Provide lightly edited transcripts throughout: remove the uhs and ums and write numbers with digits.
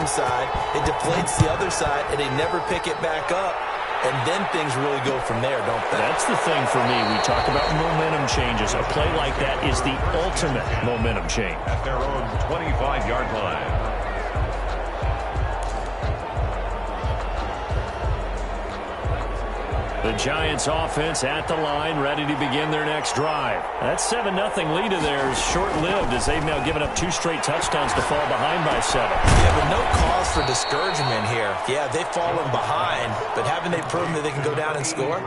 team side, it deflates the other side, and they never pick it back up. And then things really go from there, don't they? That's the thing for me. We talk about momentum changes. A play like that is the ultimate momentum change. At their own 25-yard line. The Giants offense at the line, ready to begin their next drive. That 7-0 lead of theirs short-lived as they've now given up 2 straight touchdowns to fall behind by 7. Yeah, but no cause for discouragement here. Yeah, they've fallen behind, but haven't they proven that they can go down and score?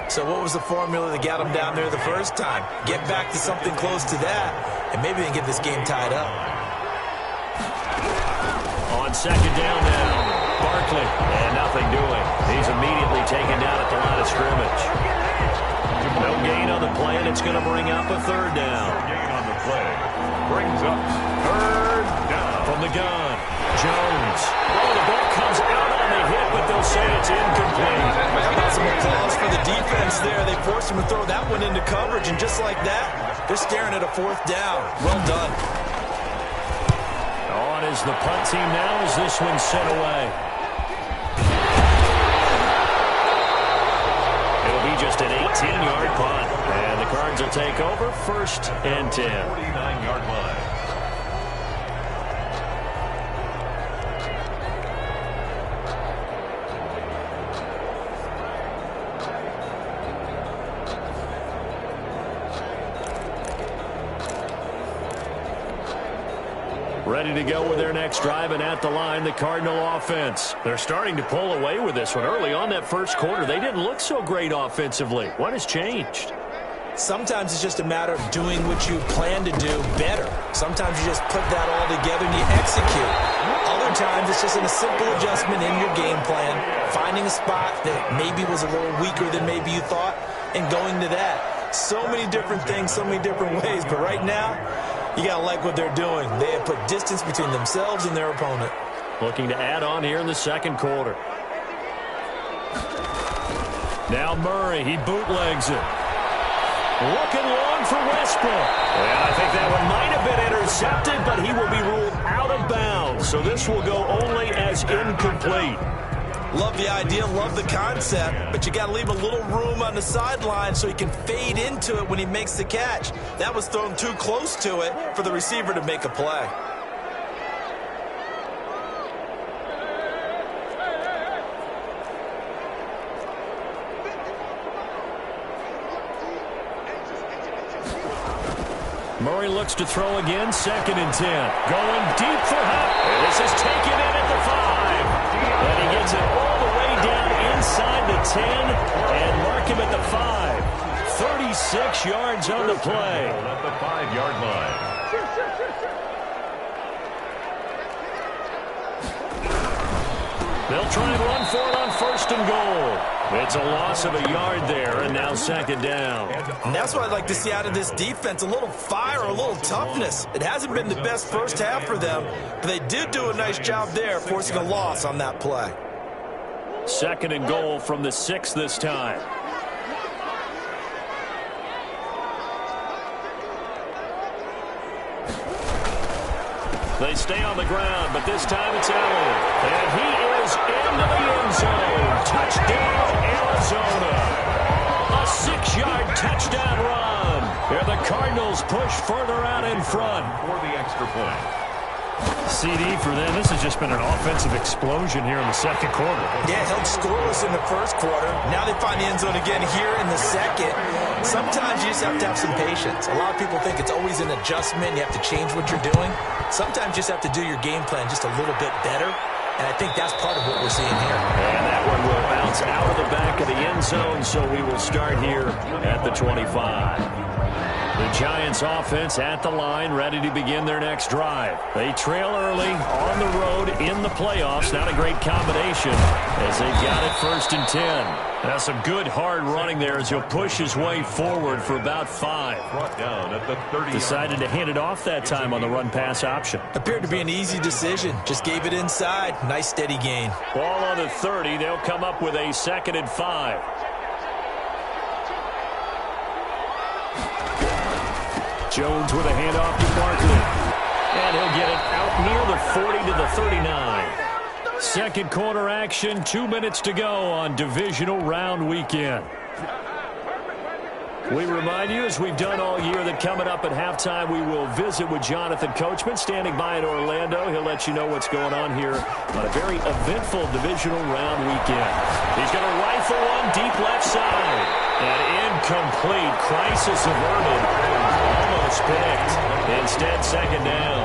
So what was the formula that got them down there the first time? Get back to something close to that, and maybe they can get this game tied up. On second down now. Barkley, and nothing doing. He's immediately taken down at the line of scrimmage. No gain on the play, and it's going to bring up a 3rd down. Gain on the play. Brings up 3rd down. From the gun, Jones. Oh, the ball comes out on the hit, but they'll say it's incomplete. How about some applause for the defense there? They forced him to throw that one into coverage, and just like that, they're staring at a 4th down. Well done. On is the punt team now as this one's sent away. It'll be just an 18-yard punt. And the Cards will take over 1st and 10. 49-yard line. Ready to go with their next drive, and at the line, the Cardinal offense. They're starting to pull away with this one. Early on that first quarter, they didn't look so great offensively. What has changed? Sometimes it's just a matter of doing what you plan to do better. Sometimes you just put that all together and you execute. Other times it's just a simple adjustment in your game plan, finding a spot that maybe was a little weaker than maybe you thought, and going to that. So many different things, so many different ways, but right now, you got to like what they're doing. They have put distance between themselves and their opponent. Looking to add on here in the second quarter. Now Murray, he bootlegs it. Looking long for Westbrook. And I think that one might have been intercepted, but he will be ruled out of bounds. So this will go only as incomplete. Love the idea, love the concept, but you got to leave a little room on the sideline so he can fade into it when he makes the catch. That was thrown too close to it for the receiver to make a play. Murray looks to throw again, 2nd and 10. Going deep for help. This is taken in at the 5. And he gets it all the way down inside the 10 and mark him at the 5. 36 yards on the play. At the 5-yard line. They'll try and run for it on 1st and goal. It's a loss of a yard there, and now 2nd down. And that's what I'd like to see out of this defense, a little fire, a little toughness. It hasn't been the best first half for them, but they did do a nice job there, forcing a loss on that play. 2nd and goal from the 6 this time. They stay on the ground, but this time it's Allen. And he is into the end zone. Touchdown, Arizona. A 6-yard touchdown run. Here the Cardinals push further out in front. For the extra point. CD for them. This has just been an offensive explosion here in the second quarter. Yeah, held scoreless in the first quarter. Now they find the end zone again here in the second. Sometimes you just have to have some patience. A lot of people think it's always an adjustment. You have to change what you're doing. Sometimes you just have to do your game plan just a little bit better. And I think that's part of what we're seeing here. And that one will bounce out of the back of the end zone, so we will start here at the 25. The Giants offense at the line, ready to begin their next drive. They trail early on the road in the playoffs. Not a great combination as they got it 1st and 10. Now some good hard running there as he'll push his way forward for about 5. Brought down at the 30. Decided to hand it off that time on the run-pass option. Appeared to be an easy decision. Just gave it inside. Nice steady gain. Ball on the 30. They'll come up with a 2nd and 5. Jones with a handoff to Barkley. And he'll get it out near the 40 to the 39. Second quarter action, 2 minutes to go on divisional round weekend. We remind you, as we've done all year, that coming up at halftime, we will visit with Jonathan Coachman, standing by in Orlando. He'll let you know what's going on here on a very eventful divisional round weekend. He's going to rifle one deep left side. And incomplete. Crisis averted. Almost picked. Instead, second down.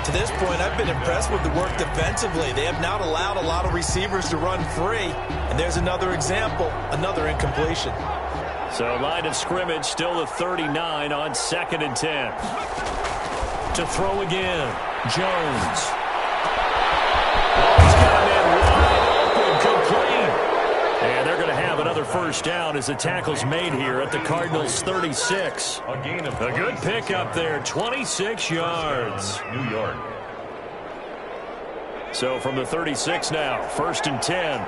To this point, I've been impressed with the work defensively. They have not allowed a lot of receivers to run free. And there's another example, another incompletion. So line of scrimmage still the 39 on 2nd and 10. To throw again, Jones. Oh, he's got a man wide open, complete. And they're going to have another first down as the tackle's made here at the Cardinals' 36. A good pickup there, 26 yards. New York. So from the 36 now, 1st and 10.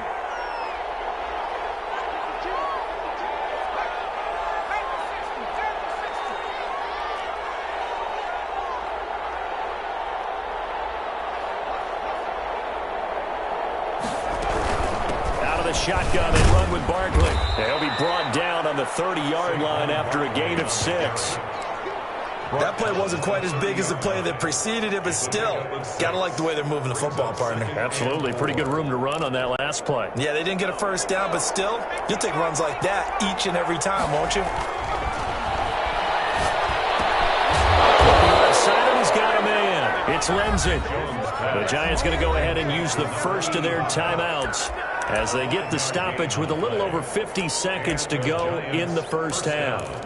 Shotgun and run with Barkley. He'll be brought down on the 30-yard line after a gain of 6. That play wasn't quite as big as the play that preceded it, but still, got to like the way they're moving the football, partner. Absolutely. Pretty good room to run on that last play. Yeah, they didn't get a first down, but still, you'll take runs like that each and every time, won't you? He's got a man. It's Lindsay. The Giants going to go ahead and use the first of their timeouts as they get the stoppage with a little over 50 seconds to go in the first half.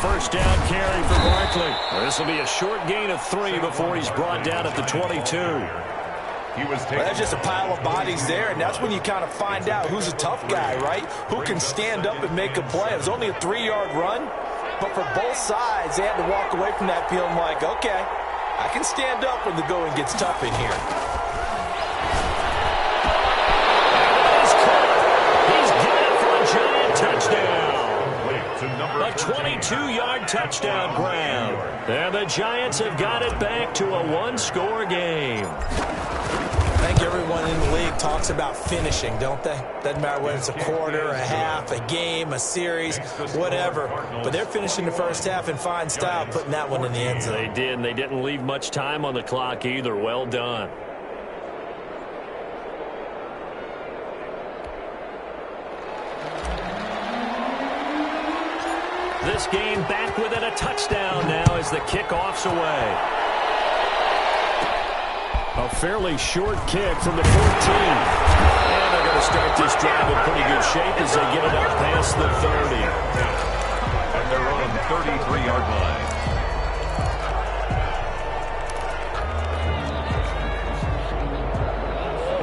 First down carry for Barkley. This will be a short gain of 3 before he's brought down at the 22. That's just a pile of bodies there, and that's when you kind of find out who's a tough guy, right? Who can stand up and make a play. It was only a 3-yard run, but for both sides, they had to walk away from that feeling like, okay, I can stand up when the going gets tough in here. He's got it for a Giant touchdown. A 22-yard touchdown grab. And the Giants have got it back to a one-score game. I think everyone in the league talks about finishing, don't they? Doesn't matter whether it's a quarter, a half, a game, a series, whatever. But they're finishing the first half in fine style, putting that one in the end zone. They did, and they didn't leave much time on the clock either. Well done. This game back within a touchdown now as the kickoff's away. A fairly short kick from the 14. And they're going to start this drive in pretty good shape as they get it up past the 30. At their own 33-yard line.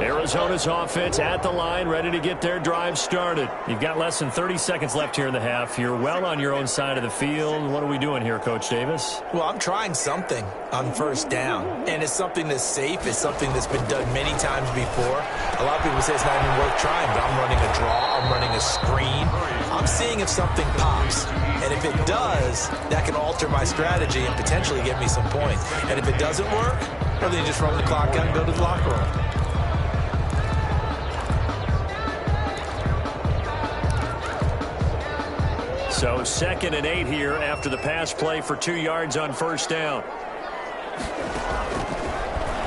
Arizona's offense at the line, ready to get their drive started. You've got less than 30 seconds left here in the half. You're well on your own side of the field. What are we doing here, Coach Davis? Well, I'm trying something on first down, and it's something that's safe. It's something that's been done many times before. A lot of people say it's not even worth trying, but I'm running a draw. I'm running a screen. I'm seeing if something pops, and if it does, that can alter my strategy and potentially get me some points. And if it doesn't work, well, then you just run the clock out and go to the locker room. So 2nd and 8 here after the pass play for 2 yards on first down.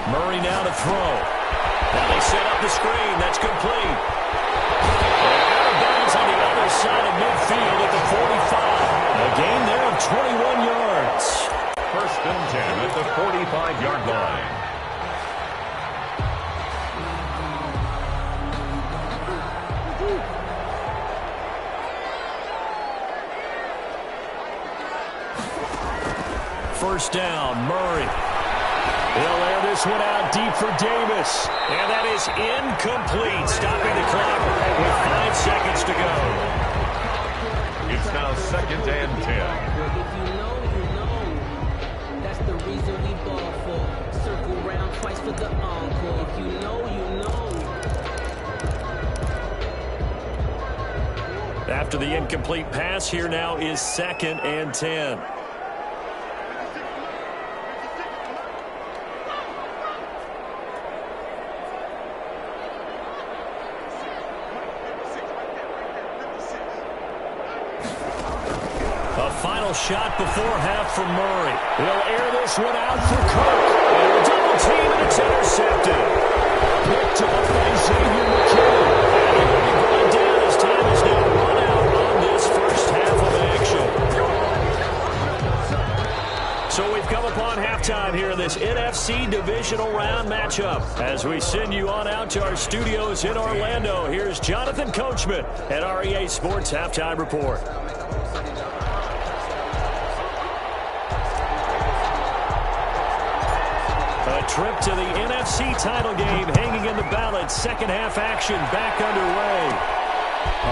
Murray now to throw. Now they set up the screen. That's complete. Out of bounds on the other side of midfield at the 45. A gain there of 21 yards. 1st and 10 at the 45-yard line. First down, Murray. He'll air this one out deep for Davis. And that is incomplete, stopping the clock with 5 seconds to go. It's now 2nd and 10. Circle round twice for the encore. If you know, you know. After the incomplete pass, here now is 2nd and 10. A final shot before half from Murray. He'll air this one out for Cook. And a double team, and it's intercepted. Picked off by Xavier McKinney. And he'll be brought down as time is now run out on this first half of action. So we've come upon halftime here in this NFC divisional round matchup. As we send you on out to our studios in Orlando, here's Jonathan Coachman at REA Sports Halftime Report. A trip to the NFC title game hanging in the balance. Second half action back underway.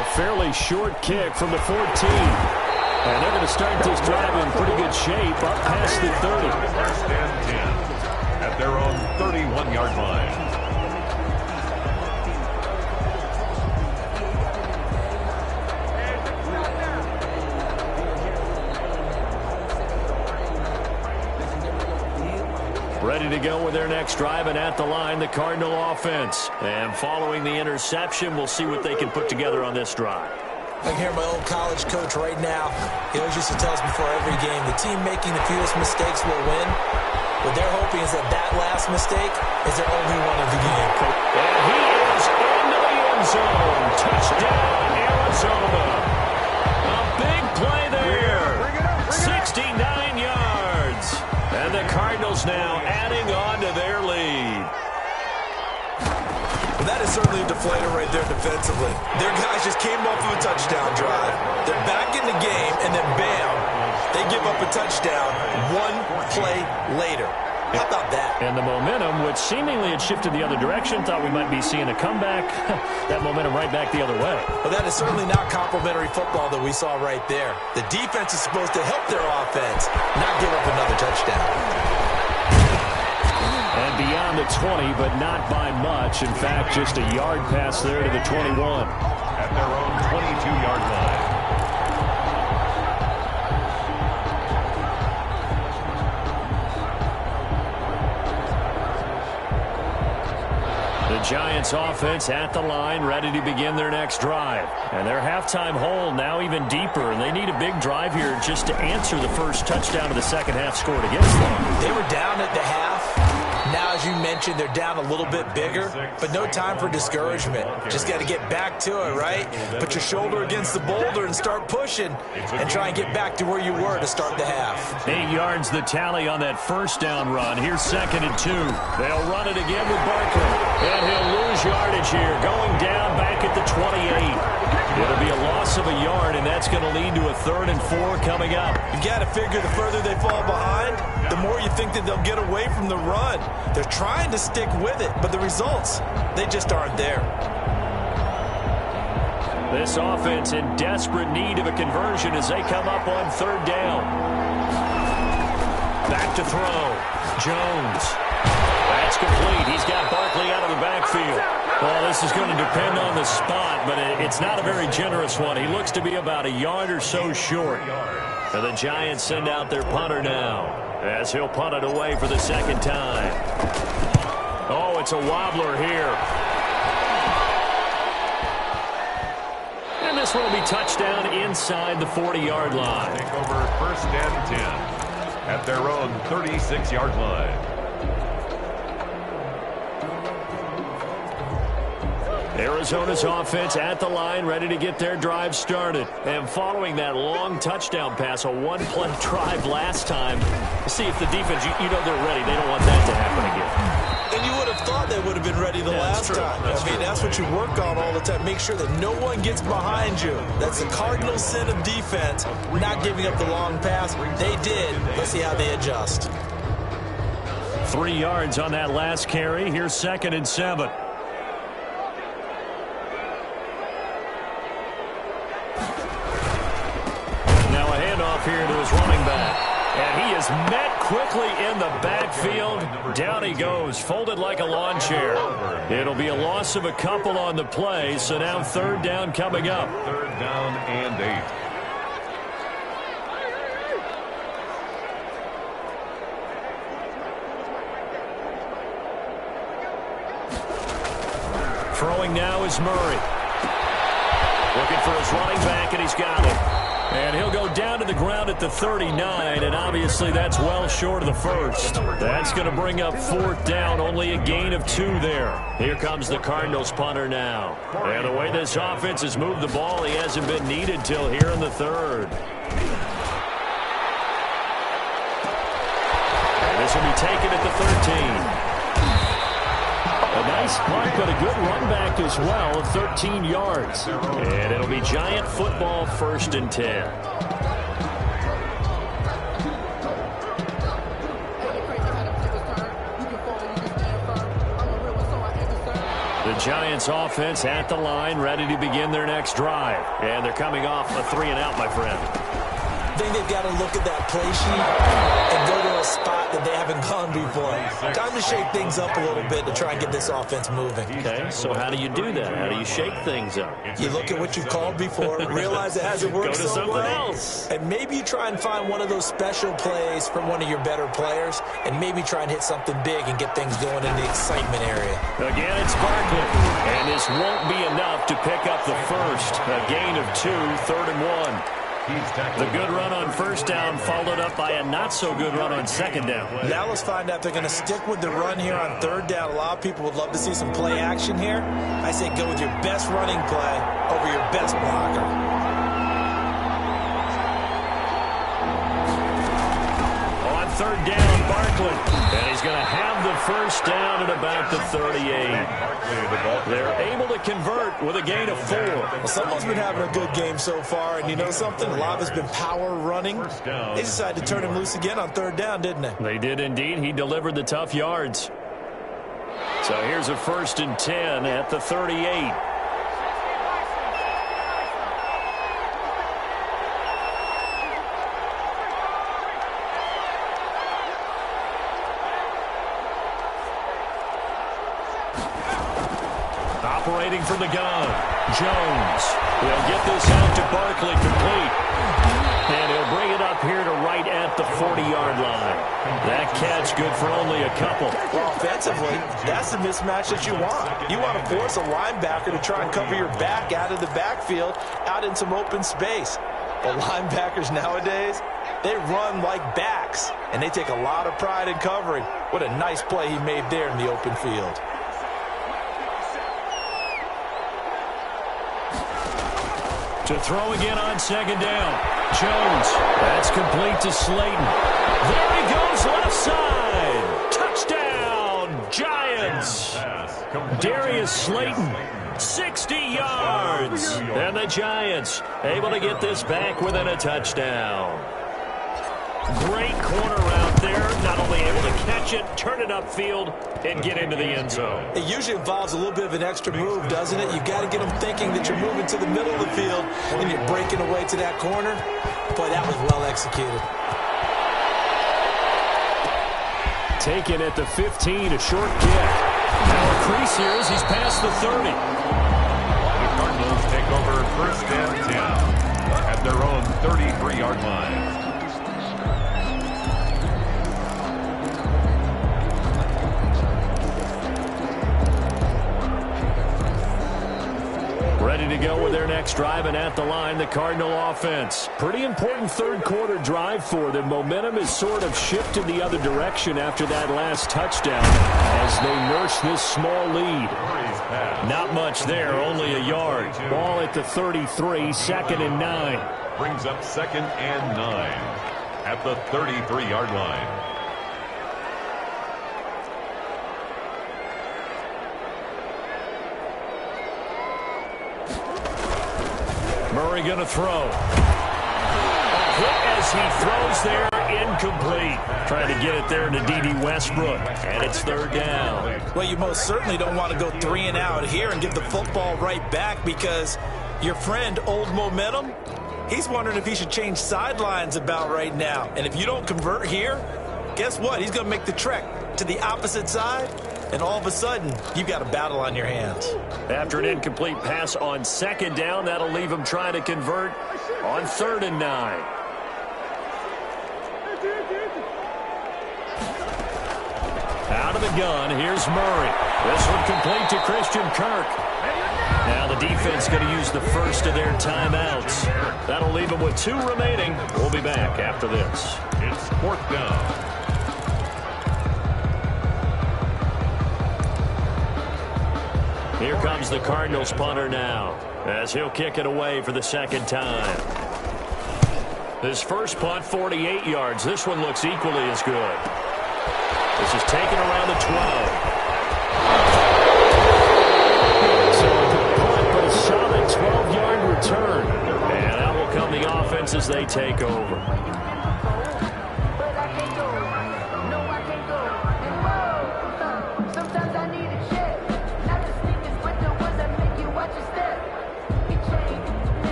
A fairly short kick from the 14. And they're going to start this drive in pretty good shape up past the 30. First and 10 at their own 31-yard line. Ready to go with their next drive, and at the line, the Cardinal offense. And following the interception, we'll see what they can put together on this drive. I can hear my old college coach right now. He always used to tell us before every game, the team making the fewest mistakes will win. What they're hoping is that that last mistake is their only one of the game. And he is into the end zone. Touchdown, Arizona. A big play there. 69 yards. And the Cardinals now adding on to their lead. Well, that is certainly a deflator right there defensively. Their guys just came off of a touchdown drive. They're back in the game, and then bam, they give up a touchdown one play later. How about that? And the momentum, which seemingly had shifted the other direction, thought we might be seeing a comeback. That momentum right back the other way. Well, that is certainly not complimentary football that we saw right there. The defense is supposed to help their offense, not give up another touchdown. And beyond the 20, but not by much. In fact, just a yard pass there to the 21. At their own 22-yard line. The Giants offense at the line, ready to begin their next drive. And their halftime hole now even deeper, and they need a big drive here just to answer the first touchdown of the second half scored against them. They were down at the half. Now, as you mentioned, they're down a little bit bigger, but no time for discouragement. Just got to get back to it, right? Put your shoulder against the boulder and start pushing and try and get back to where you were to start the half. 8 yards the tally on that first down run. Here's 2nd and 2. They'll run it again with Barkley. And he'll lose yardage here, going down back at the 28. It'll be a loss of a yard, and that's going to lead to a 3rd and 4 coming up. You got to figure the further they fall behind, the more you think that they'll get away from the run. They're trying to stick with it, but the results, they just aren't there. This offense in desperate need of a conversion as they come up on 3rd down. Back to throw. Jones. That's complete. He's got Barkley out of the backfield. Well, this is going to depend on the spot, but it's not a very generous one. He looks to be about a yard or so short. And the Giants send out their punter now as he'll punt it away for the second time. Oh, it's a wobbler here. And this one will be touchdown inside the 40-yard line. Take over 1st and 10 at their own 36-yard line. Arizona's offense at the line, ready to get their drive started. And following that long touchdown pass, a one-play drive last time, see if the defense, you know they're ready. They don't want that to happen again. And you would have thought they would have been ready the last time. That's what you work on all the time. Make sure that no one gets behind you. That's the cardinal sin of defense, not giving up the long pass. They did. Let's see how they adjust. 3 yards on that last carry. Here's 2nd and 7. Here to his running back. And he is is met quickly in the backfield. Down he goes, folded like a lawn chair. It'll be a loss of a couple on the play, so now third down coming up. Third down and 8. Throwing now is Murray. Looking for his running back, and he's got it. And he'll go down to the ground at the 39, and obviously that's well short of the first. That's going to bring up fourth down, only a gain of 2 there. Here comes the Cardinals punter now. And the way this offense has moved the ball, he hasn't been needed till here in the third. And this will be taken at the 13. A nice punt, but a good run back as well of 13 yards. And it'll be Giant football, 1st and 10. The Giants offense at the line, ready to begin their next drive. And they're coming off a 3-and-out, my friend. I think they've got to look at that play sheet and go to a spot that they haven't gone before. Time to shake things up a little bit to try and get this offense moving. Okay, so how do you do that? How do you shake things up? You look at what you've called before, realize it hasn't worked go to so something well, else. and maybe you try and find one of those special plays from one of your better players, and maybe try and hit something big and get things going in the excitement area. Again, it's Barkley, and this won't be enough to pick up the first. A gain of 2, 3rd and 1. The good run on first down followed up by a not-so-good run on second down. Now let's find out if they're going to stick with the run here on third down. A lot of people would love to see some play action here. I say go with your best running play over your best blocker. On third down, Barkley. And he's going to have the first down at about the 38. They're able to convert with a gain of 4. Well, someone's been having a good game so far, and you know something? A lot of it's been power running. They decided to turn him loose again on third down, didn't they? They did indeed. He delivered the tough yards. So here's a 1st and 10 at the 38. Operating from the gun, Jones. He'll get this out to Barkley, complete. And he'll bring it up here to right at the 40-yard line. That catch good for only a couple. Well, offensively, that's the mismatch that you want. You want to force a linebacker to try and cover your back out of the backfield, out in some open space. But linebackers nowadays, they run like backs, and they take a lot of pride in covering. What a nice play he made there in the open field. To throw again on second down. Jones. That's complete to Slayton. There he goes, left side. Touchdown, Giants. Darius Slayton, 60 yards. And the Giants able to get this back within a touchdown. Great corner out there. Not only able to catch it, turn it upfield, and get into the end zone. It usually involves a little bit of an extra move, doesn't it? You've got to get them thinking that you're moving to the middle of the field and you're breaking away to that corner. Boy, that was well executed. Taken at the 15, a short kick. Now a crease here as he's past the 30. The Cardinals take over 1st and 10 at their own 33-yard line. Ready to go with their next drive, and at the line, the Cardinal offense. Pretty important third quarter drive for them. Momentum has sort of shifted the other direction after that last touchdown as they nurse this small lead. Not much there, only a yard. Ball at the 33, 2nd and 9. Brings up 2nd and 9 at the 33-yard line. Murray going to throw. Quick as he throws there, incomplete. Trying to get it there to D.D. Westbrook, and it's third down. Well, you most certainly don't want to go 3 and out here and give the football right back because your friend, Old Momentum, He's wondering if he should change sidelines about right now. And if you don't convert here, guess what? He's going to make the trek to the opposite side, and all of a sudden, you've got a battle on your hands. After an incomplete pass on second down, that'll leave him trying to convert on 3rd and 9. Out of the gun, here's Murray. This one complete to Christian Kirk. Now the defense going to use the first of their timeouts. That'll leave them with 2 remaining. We'll be back after this. It's 4th down. Here comes the Cardinals punter now, as he'll kick it away for the 2nd time. His first punt, 48 yards. This one looks equally as good. This is taken around the 12. So a good punt, but a solid 12-yard return. And out will come the offense as they take over.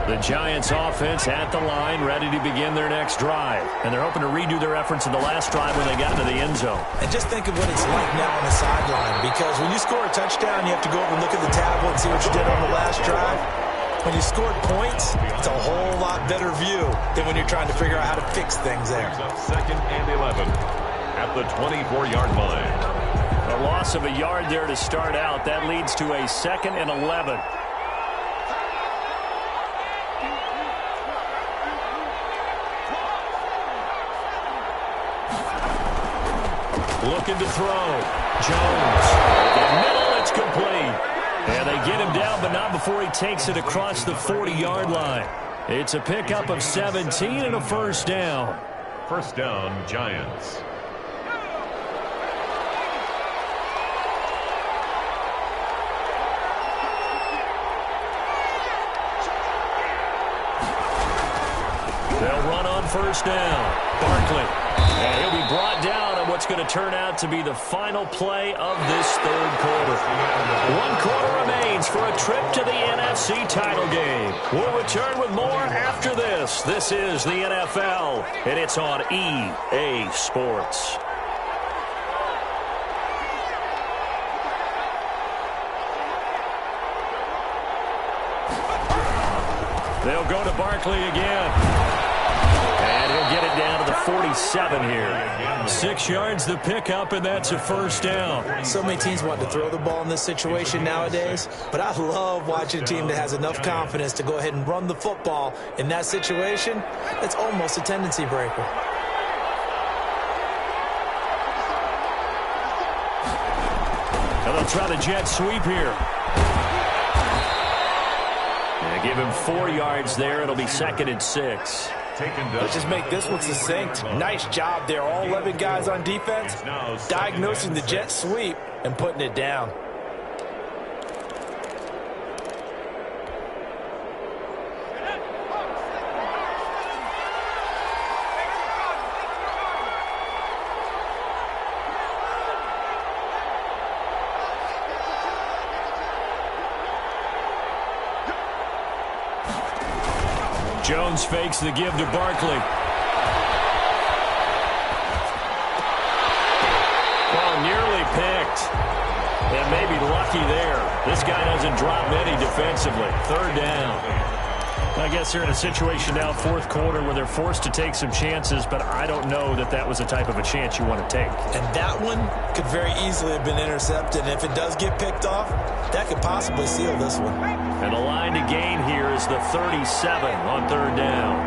The Giants offense at the line, ready to begin their next drive. And they're hoping to redo their efforts in the last drive when they got into the end zone. And just think of what it's like now on the sideline, because when you score a touchdown, you have to go over and look at the tablet and see what you did on the last drive. When you scored points, it's a whole lot better view than when you're trying to figure out how to fix things there. 2nd and 11 at the 24-yard line. A loss of a yard there to start out. That leads to a 2nd and 11. Looking to throw. Jones. In middle, it's complete. And they get him down, but not before he takes it across the 40-yard line. It's a pickup of 17 and a 1st down. 1st down, Giants. They'll run on 1st down. Barkley. And he'll be brought down on what's going to turn out to be the final play of this 3rd quarter. 1 quarter remains for a trip to the NFC title game. We'll return with more after this. This is the NFL, and it's on EA Sports. They'll go to Barkley again. And he'll get it down to the 47 here. 6 yards the pickup, and that's a 1st down. So many teams want to throw the ball in this situation nowadays, but I love watching a team that has enough confidence to go ahead and run the football. In that situation, it's almost a tendency breaker. And they'll try the jet sweep here. And give him 4 yards there. It'll be 2nd and 6. Let's just make this one succinct. Nice job there. All 11 guys on defense diagnosing the jet sweep and putting it down. Jones fakes the give to Barkley. Well, nearly picked. And maybe lucky there. This guy doesn't drop many defensively. 3rd down. I guess they're in a situation now, 4th quarter, where they're forced to take some chances, but I don't know that that was the type of a chance you want to take. And that one could very easily have been intercepted. And if it does get picked off, that could possibly seal this one. And the line to gain here is the 37 on 3rd down.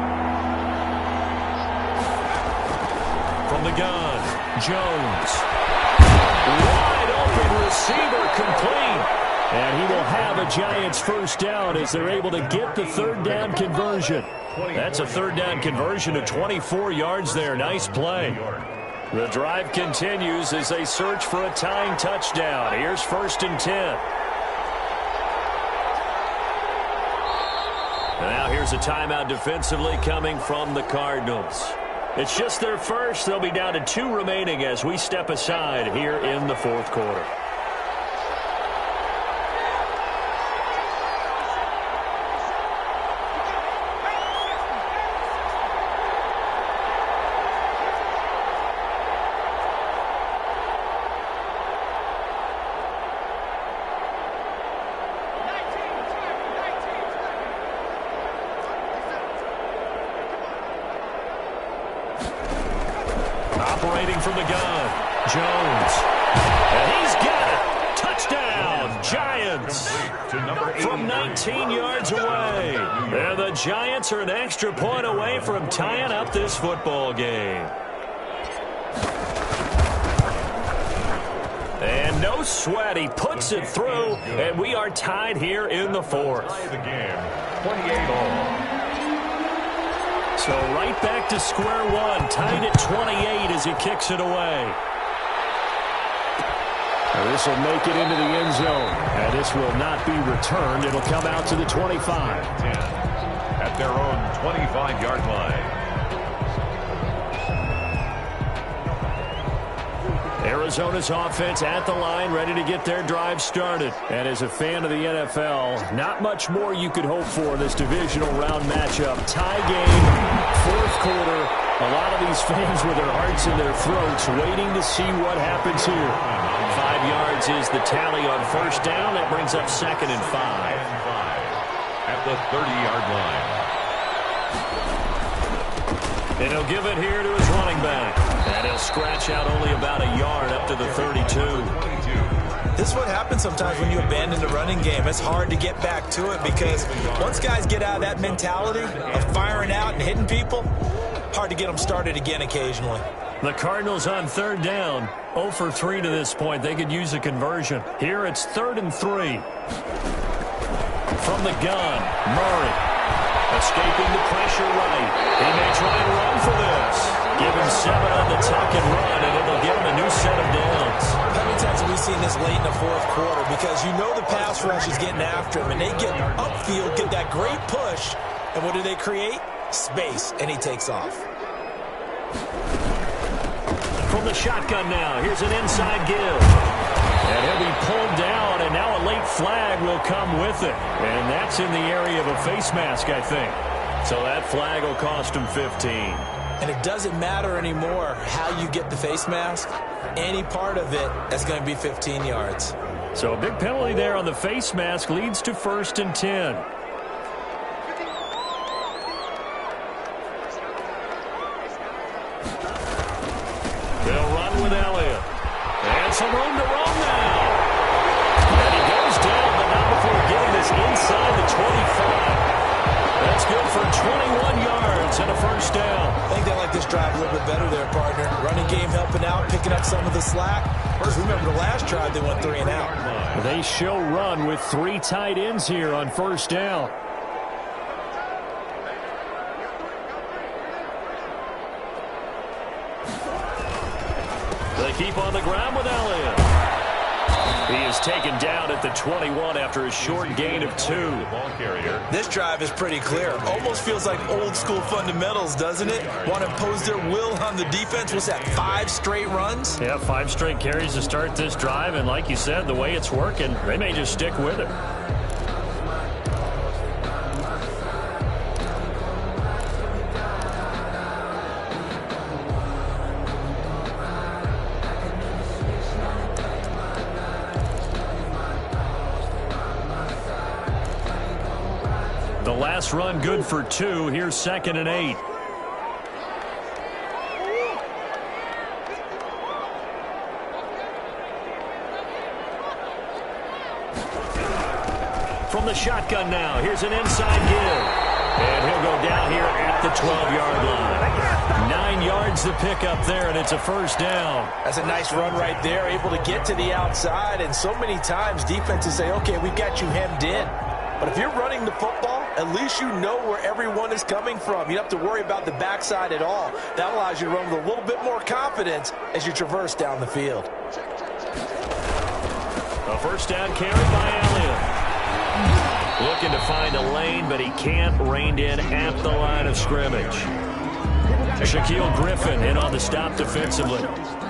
From the gun, Jones. Wide open receiver, complete. And he will have a Giants 1st down as they're able to get the 3rd down conversion. That's a 3rd down conversion of 24 yards there. Nice play. The drive continues as they search for a tying touchdown. Here's 1st and 10. And now here's a timeout defensively coming from the Cardinals. It's just their first. They'll be down to 2 remaining as we step aside here in the 4th quarter. Operating from the gun, Jones. And he's got it. Touchdown, Giants. From 19 yards away. And the Giants are an extra point away from tying up this football game. And no sweat, he puts it through, and we are tied here in the fourth. The game, 28-all. So right back to square one, tied at 28 as he kicks it away. This will make it into the end zone, and this will not be returned. It'll come out to the 25. 10 at their own 25-yard line. Arizona's offense at the line, ready to get their drive started. And as a fan of the NFL, not much more you could hope for in this divisional round matchup. Tie game, fourth quarter. A lot of these fans with their hearts in their throats waiting to see what happens here. 5 yards is the tally on first down. That brings up 2nd and 5. At the 30-yard line. And he'll give it here to his running back. And he'll scratch out only about a yard up to the 32. This is what happens sometimes when you abandon the running game. It's hard to get back to it because once guys get out of that mentality of firing out and hitting people, hard to get them started again occasionally. The Cardinals on third down, 0 for 3 to this point. They could use a conversion. Here it's 3rd and 3. From the gun, Murray. Escaping the pressure right. He may try and run for this. Give him 7 on the tuck and run, and it'll give him a new set of downs. How many times have we seen this late in the fourth quarter? Because you know the pass rush is getting after him, and they get upfield, get that great push, and what do they create? Space, and he takes off. From the shotgun now, here's an inside give. And he'll be pulled down, and now a late flag will come with it. And that's in the area of a face mask, I think. So that flag will cost him 15. And it doesn't matter anymore how you get the face mask. Any part of it, that's going to be 15 yards. So a big penalty there on the face mask leads to 1st and 10. They'll run with Elliott. And some room to run now. And he goes down, but not before getting this inside the 25. That's good for 21 yards and a first down. I think they like this drive a little bit better there, partner. Running game helping out, picking up some of the slack. Because remember the last drive, they went 3 and out. They show run with 3 tight ends here on first down. They keep on the ground with Elliott. He is taken down at the 21 after a short gain of 2. This drive is pretty clear. Almost feels like old school fundamentals, doesn't it? Want to impose their will on the defense. What's that, 5 straight runs? Yeah, 5 straight carries to start this drive. And like you said, the way it's working, they may just stick with it. The last run good for 2. Here's 2nd and 8. From the shotgun now, here's an inside give. And he'll go down here at the 12-yard line. 9 yards to pick up there, and it's a first down. That's a nice run right there, able to get to the outside. And so many times defenses say, okay, we got you hemmed in. But if you're running the football, at least you know where everyone is coming from. You don't have to worry about the backside at all. That allows you to run with a little bit more confidence as you traverse down the field. A first down carry by Elliott. Looking to find a lane, but he can't. Reined in at the line of scrimmage. Shaquille Griffin in on the stop defensively.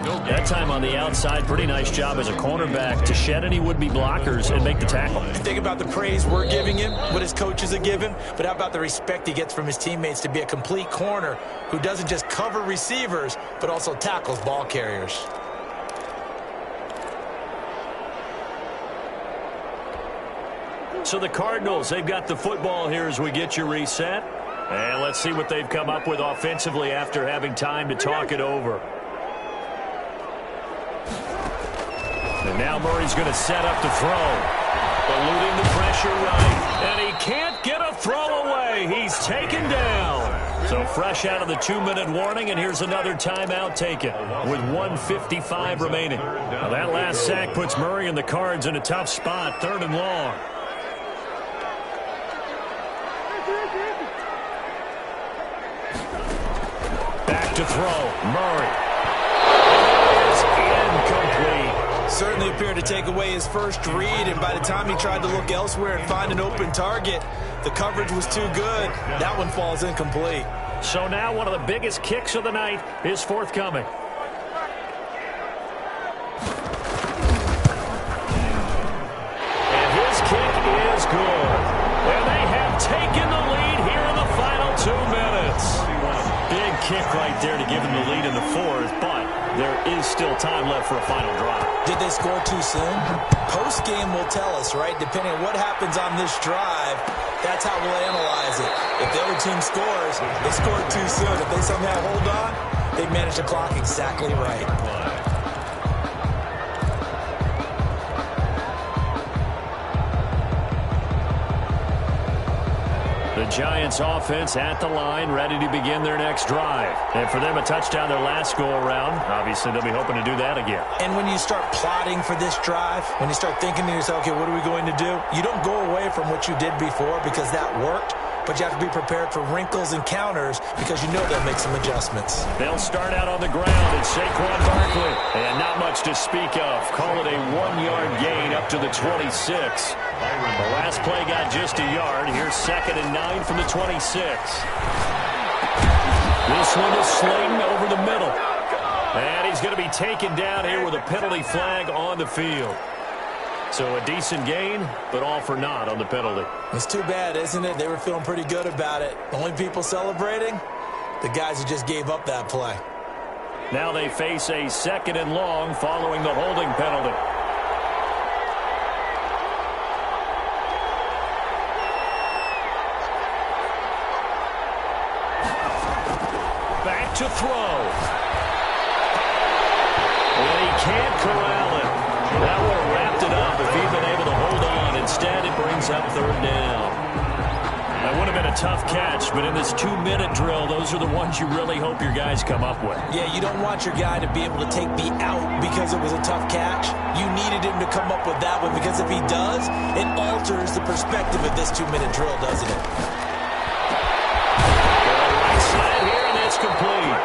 That time on the outside, pretty nice job as a cornerback to shed any would-be blockers and make the tackle. Think about the praise we're giving him, what his coaches are giving, but how about the respect he gets from his teammates to be a complete corner who doesn't just cover receivers, but also tackles ball carriers. So the Cardinals, they've got the football here as we get you reset. And let's see what they've come up with offensively after having time to talk it over. And now Murray's going to set up to throw. Eluding the pressure right. And he can't get a throw away. He's taken down. So fresh out of the 2-minute warning, and here's another timeout taken with 1:55 remaining. Now that last sack puts Murray and the Cards in a tough spot, 3rd and long. Back to throw. Murray. It is incomplete. Certainly appeared to take away his first read, and by the time he tried to look elsewhere and find an open target, the coverage was too good. That one falls incomplete. So now one of the biggest kicks of the night is forthcoming. And his kick is good. And they have taken the lead here in the final 2 minutes. Big kick right there to give them the lead in the 4th, but there is still time left for a final drive. Did they score too soon? Post-game will tell us, right? Depending on what happens on this drive, that's how we'll analyze it. If the other team scores, they scored too soon. If they somehow hold on, they manage the clock exactly right. The Giants offense at the line, ready to begin their next drive. And for them, a touchdown their last go-around. Obviously, they'll be hoping to do that again. And when you start plotting for this drive, when you start thinking to yourself, okay, what are we going to do? You don't go away from what you did before because that worked, but you have to be prepared for wrinkles and counters because you know they'll make some adjustments. They'll start out on the ground. It's Saquon Barkley. And not much to speak of. Call it a 1-yard gain up to the 26. The last play got just a yard. Here's 2nd and 9 from the 26. This one is Slayton over the middle. And he's going to be taken down here with a penalty flag on the field. So a decent gain, but all for naught on the penalty. It's too bad, isn't it? They were feeling pretty good about it. Only people celebrating? The guys who just gave up that play. Now they face a 2nd and long following the holding penalty. Back to throw. And he can't corral it. That would have wrapped it up if he'd been able to hold on. Instead, it brings up 3rd down. That would have been a tough catch, but in this 2-minute drill, those are the ones you really hope your guys come up with. Yeah, you don't want your guy to be able to take the out because it was a tough catch. You needed him to come up with that one because if he does, it alters the perspective of this 2-minute drill, doesn't it? Right side here, and that's complete.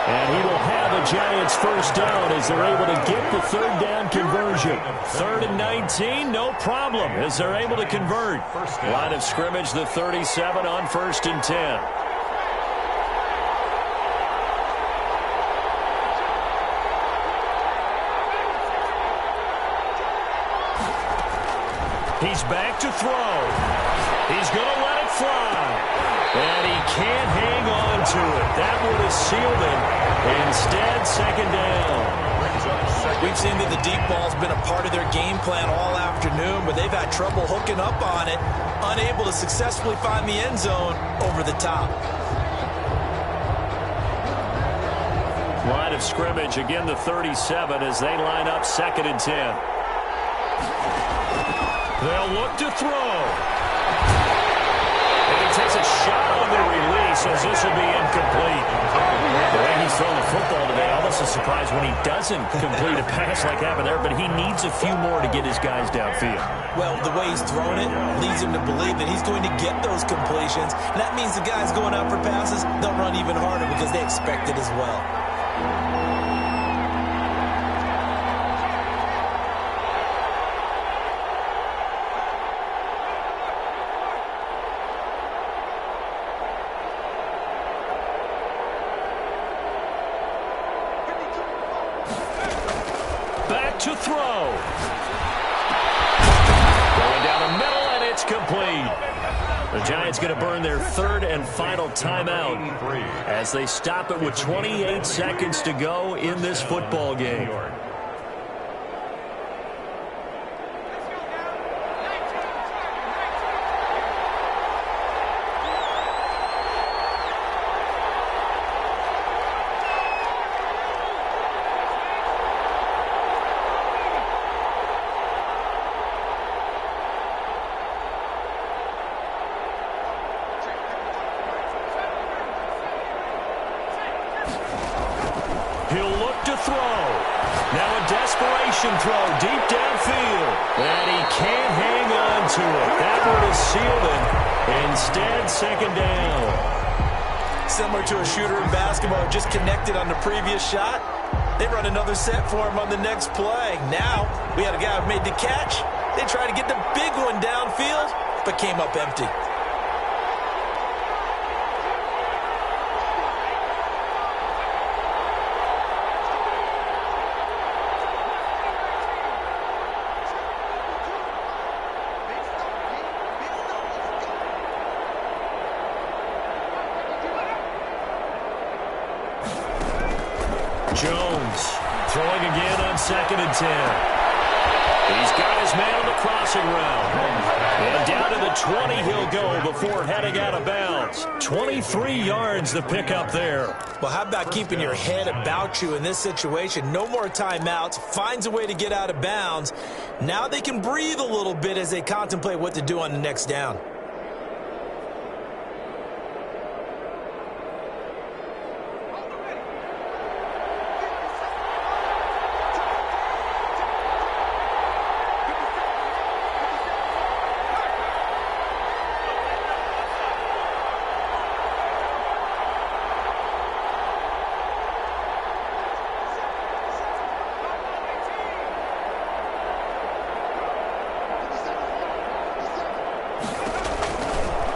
And he will have a Giants first down as they're able to get the 3rd down conversion. 3rd and 19, no problem as they're able to convert. Line of scrimmage, the 37 on 1st and 10. He's back to throw. He's going to let it fly. And he can't hang on to it. That would have sealed it. Instead, 2nd down. We've seen that the deep ball's been a part of their game plan all afternoon, but they've had trouble hooking up on it, unable to successfully find the end zone over the top. Line of scrimmage, again the 37 as they line up 2nd and 10. They'll look to throw. And he takes a shot on the release as this will be incomplete. The way he's throwing the football today, almost a surprise when he doesn't complete a pass like happened there, but he needs a few more to get his guys downfield. Well, the way he's thrown it leads him to believe that he's going to get those completions. And that means the guys going out for passes, they'll run even harder because they expect it as well. To throw. Going down the middle, and it's complete. The Giants going to burn their 3rd and final timeout as they stop it with 28 seconds to go in this football game. He'll look to throw. Now a desperation throw deep downfield. And he can't hang on to it. That one is sealed it. Instead, second down. Similar to a shooter in basketball, just connected on the previous shot. They run another set for him on the next play. Now, we had a guy who made the catch. They tried to get the big one downfield, but came up empty. Jones throwing again on 2nd and 10. He's got his man on the crossing route. And down to the 20 he'll go before heading out of bounds. 23 yards to pick up there. Well, how about keeping your head about you in this situation? No more timeouts. Finds a way to get out of bounds. Now they can breathe a little bit as they contemplate what to do on the next down.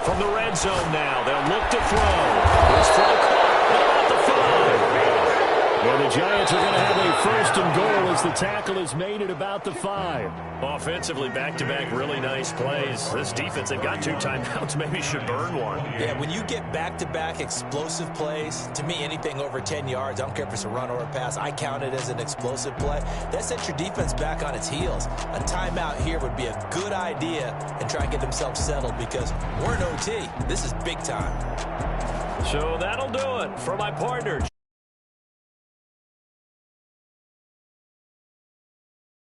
From the red zone now, they'll look to throw. His throw caught at about the 5. Well, the Giants are going to have a 1st and goal as the tackle is made at about the 5. Offensively, back-to-back really nice plays. This defense, they've got 2 timeouts, maybe should burn one. Yeah, when you get back-to-back explosive plays, to me, anything over 10 yards, I don't care if it's a run or a pass, I count it as an explosive play. That sets your defense back on its heels. A timeout here would be a good idea and try and get themselves settled because we're in OT. This is big time. So that'll do it for my partner,